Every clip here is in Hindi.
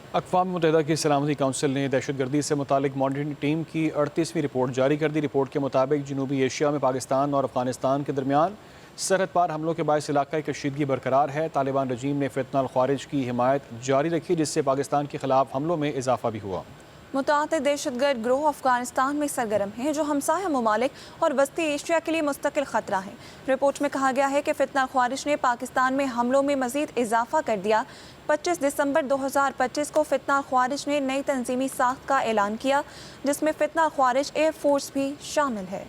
अक़वाम मुत्तहिदा की सलामती कौंसिल ने दहशतगर्दी से मुतालिक मॉनिटरिंग टीम की 38वीं रिपोर्ट जारी कर दी। रिपोर्ट के मुताबिक जनूबी एशिया में पाकिस्तान और अफगानिस्तान के दरमियान सरहद पार हमलों के बायस इलाकाई कशीदगी बरकरार है। तालिबान रजीम ने फितना अल ख्वारिज की हिमायत जारी रखी, जिससे पाकिस्तान के खिलाफ हमलों में इजाफा भी हुआ। मुतअद्दिद दहशतगर्द ग्रोह अफगानिस्तान में सरगर्म हैं, जो हमसाया ममालिक और वस्ती एशिया के लिए मुस्तकिल खतरा है। रिपोर्ट में कहा गया है कि फितना ख्वारिज ने पाकिस्तान में हमलों में मजीद इजाफा कर दिया। 25 दिसंबर 2025 को फितना ख्वारिज ने नई तंजीमी साख्त का ऐलान किया, जिसमें फितना ख्वारिज एयर फोर्स भी शामिल है।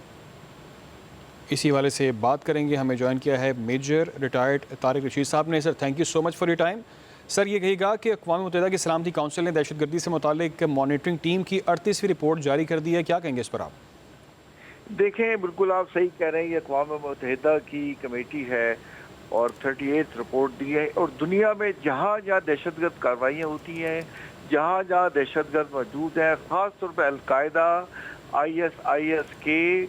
इसी वाले से बात करेंगे, हमें ज्वाइन किया है मेजर रिटायर्ड तारिक रशीद साहब ने। Sir, thank you so much for your time. Sir, ये कहिएगा कि अक़वाम मुत्तहिदा की सलामती कौंसिल ने दहशतगर्दी से मुतालिक मॉनिटरिंग टीम की 38वीं रिपोर्ट जारी कर दी है, क्या कहेंगे इस पर आप? देखें, बिल्कुल आप सही कह रहे हैं। ये अक़वाम मुत्तहिदा की कमेटी है और 38 रिपोर्ट दी है। और दुनिया में जहाँ जहाँ दहशतगर्द कार्रवाइयाँ होती हैं, जहाँ जहाँ दहशतगर्द मौजूद हैं, ख़ास तौर पर अलकायदा, ISIS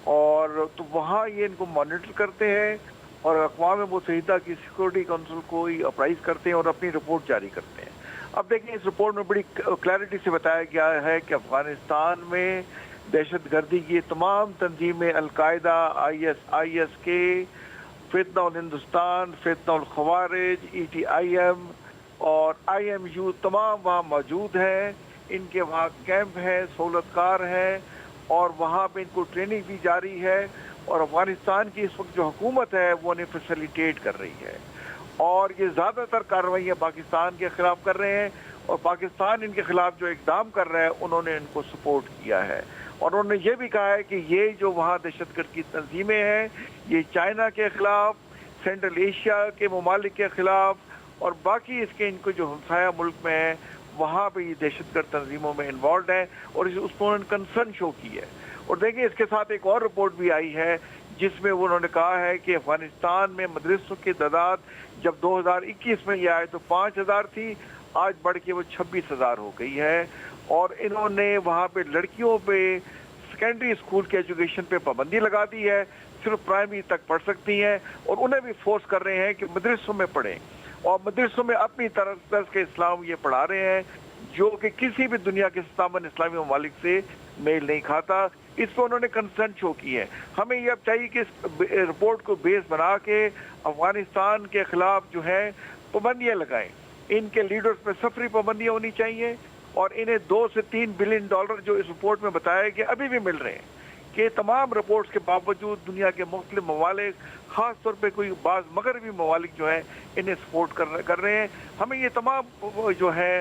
और तो वहाँ ये इनको मॉनिटर करते हैं और अक़वाम मुत्तहिदा की सिक्योरिटी काउंसिल को ही अप्राइज करते हैं और अपनी रिपोर्ट जारी करते हैं। अब देखें, इस रिपोर्ट में बड़ी क्लैरिटी से बताया गया है कि अफ़गानिस्तान में दहशतगर्दी की तमाम तंजीमें, अलकायदा, ISIS, फितना उल हिंदुस्तान, फितना उल ख्वारिज, ETIM और IMU तमाम वहाँ मौजूद हैं। इनके वहाँ कैंप हैं, सहूलतकार हैं और वहाँ पे इनको ट्रेनिंग भी जारी है। और अफगानिस्तान की इस वक्त जो हुकूमत है वो उन्हें फैसिलिटेट कर रही है और ये ज़्यादातर कार्रवाइयाँ पाकिस्तान के ख़िलाफ़ कर रहे हैं और पाकिस्तान इनके ख़िलाफ़ जो इक़दाम कर रहा है उन्होंने इनको सपोर्ट किया है। और उन्होंने ये भी कहा है कि ये जो वहाँ दहशतगर्द की तंजीमें हैं, ये चाइना के ख़िलाफ़, सेंट्रल एशिया के ममालिक के ख़िलाफ़ और बाकी इसके इनको जो हमसाया मुल्क में है वहाँ पर ये दहशतगर्द तंजीमों में इन्वॉल्व हैं और उस पर उन्होंने कंसर्न शो की है। और देखिए, इसके साथ एक और रिपोर्ट भी आई है जिसमें उन्होंने कहा है कि अफगानिस्तान में मदरसों की तादाद जब 2021 में ये आए तो 5000 थी, आज बढ़ के वो 26,000 हो गई है। और इन्होंने वहाँ पे लड़कियों पे सेकेंडरी स्कूल के एजुकेशन पे पाबंदी लगा दी है, सिर्फ प्राइमरी तक पढ़ सकती हैं और उन्हें भी फोर्स कर रहे हैं कि मदरसों में पढ़ें और मदरसों में अपनी तरफ के इस्लाम ये पढ़ा रहे हैं जो कि किसी भी दुनिया के सत्तावन इस्लामी ममालिक से मेल नहीं खाता। इस पर उन्होंने कंसर्न शो की है। हमें ये अब चाहिए कि इस रिपोर्ट को बेस बना के अफगानिस्तान के खिलाफ जो है पाबंदियाँ लगाएं। इनके लीडर्स पे सफरी पाबंदियाँ होनी चाहिए और इन्हें 2 से 3 बिलियन डॉलर जो इस रिपोर्ट में बताया कि अभी भी मिल रहे हैं कि तमाम रिपोर्ट्स के बावजूद दुनिया के मुख्तलिफ ममालिक, ख़ास तौर पे कोई बाज़ मगरबी ममालिक जो है इन्हें सपोर्ट कर रहे हैं। हमें ये तमाम जो है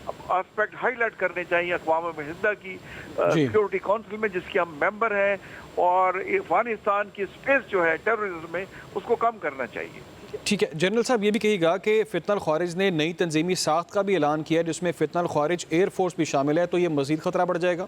एस्पेक्ट हाईलाइट करने चाहिए अक़वाम मुत्तहिदा की सिक्योरिटी काउंसिल में, जिसके हम मेंबर हैं और अफगानिस्तान की स्पेस जो है टेररिज्म में उसको कम करना चाहिए। ठीक है जनरल साहब, ये भी कहिएगा कि फितना अल ख्वारिज ने नई तंजीमी साख्त का भी ऐलान किया है जिसमें फितना अल ख्वारिज एयर फोर्स भी शामिल है, तो ये मजीद खतरा बढ़ जाएगा?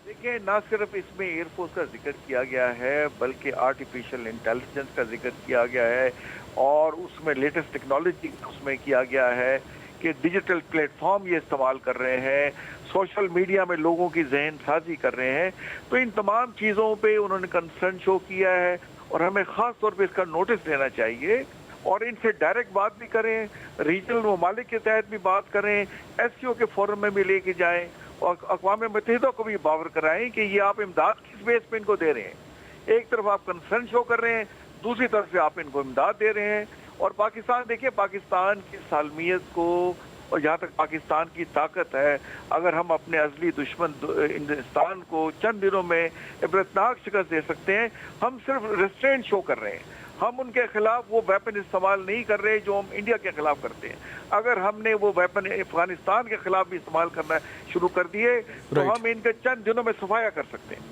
देखिए, ना सिर्फ इसमें एयरफोर्स का जिक्र किया गया है बल्कि आर्टिफिशियल इंटेलिजेंस का जिक्र किया गया है और उसमें लेटेस्ट टेक्नोलॉजी उसमें किया गया है कि डिजिटल प्लेटफॉर्म ये इस्तेमाल कर रहे हैं, सोशल मीडिया में लोगों की जहन साजी कर रहे हैं। तो इन तमाम चीज़ों पे उन्होंने कंसर्न शो किया है और हमें ख़ास तौर पे इसका नोटिस लेना चाहिए और इनसे डायरेक्ट बात भी करें, रीजनल ममालिक के तहत भी बात करें, SCO के फोरम में भी लेके जाएं और अक़वाम मुत्तहिदा को भी बावर कराएं कि ये आप इमदाद किस बेस पे इनको दे रहे हैं। एक तरफ आप कंसर्न शो कर रहे हैं, दूसरी तरफ से आप इनको इमदाद दे रहे हैं। और पाकिस्तान, देखिए, पाकिस्तान की सालमियत को और जहाँ तक पाकिस्तान की ताकत है, अगर हम अपने अजली दुश्मन हिंदुस्तान को चंद दिनों में इबरतनाक शिकस्त दे सकते हैं, हम सिर्फ रेस्ट्रेंट शो कर रहे हैं। हम उनके खिलाफ वो वेपन इस्तेमाल नहीं कर रहे जो हम इंडिया के खिलाफ करते हैं। अगर हमने वो वेपन अफगानिस्तान के खिलाफ भी इस्तेमाल करना शुरू कर दिए तो हम इनके चंद दिनों में सफाया कर सकते हैं।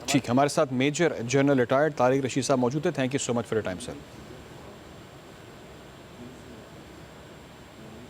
ठीक, हमारे साथ major general retired Tariq Rashid साहब मौजूद है। Thank you so much for your time sir.